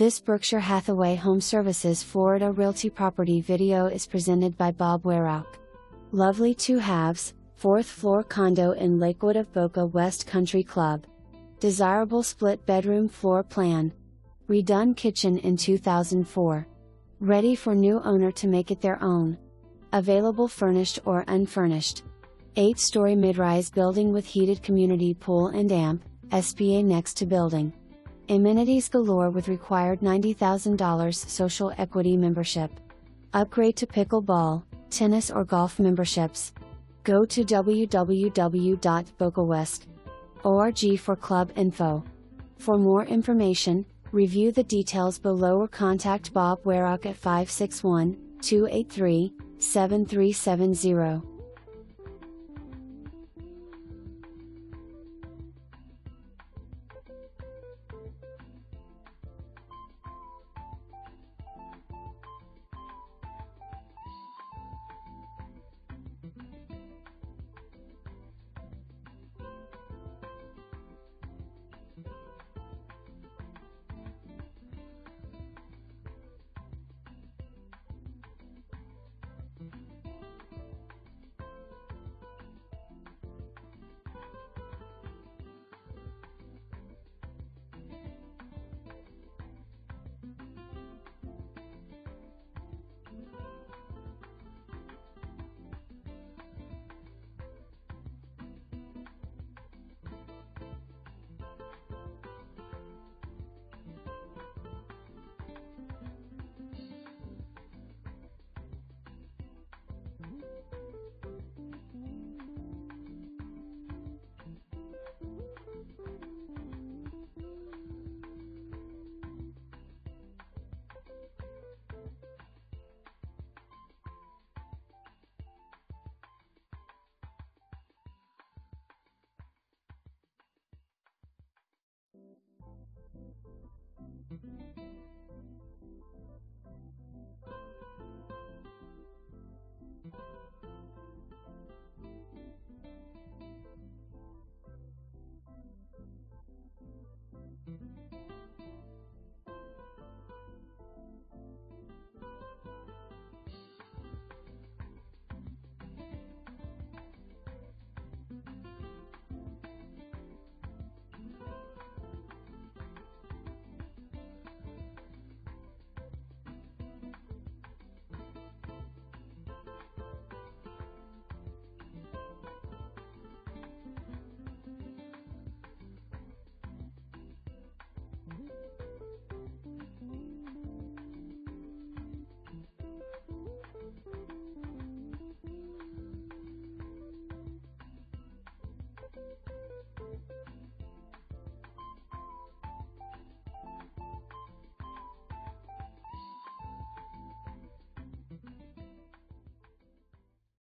This Berkshire Hathaway HomeServices Florida Realty property video is presented by Bob Weyrauch. Lovely 2 halves, 4th floor condo in Lakewood of Boca West Country Club. Desirable split bedroom floor plan. Redone kitchen in 2004. Ready for new owner to make it their own. Available furnished or unfurnished. 8-story mid-rise building with heated community pool and amp, SPA next to building. Amenities galore with required $90,000 social equity membership. Upgrade to pickleball, tennis or golf memberships. Go to www.bocawest.org for club info. For more information, review the details below or contact Bob Weyrauch at 561-283-7370.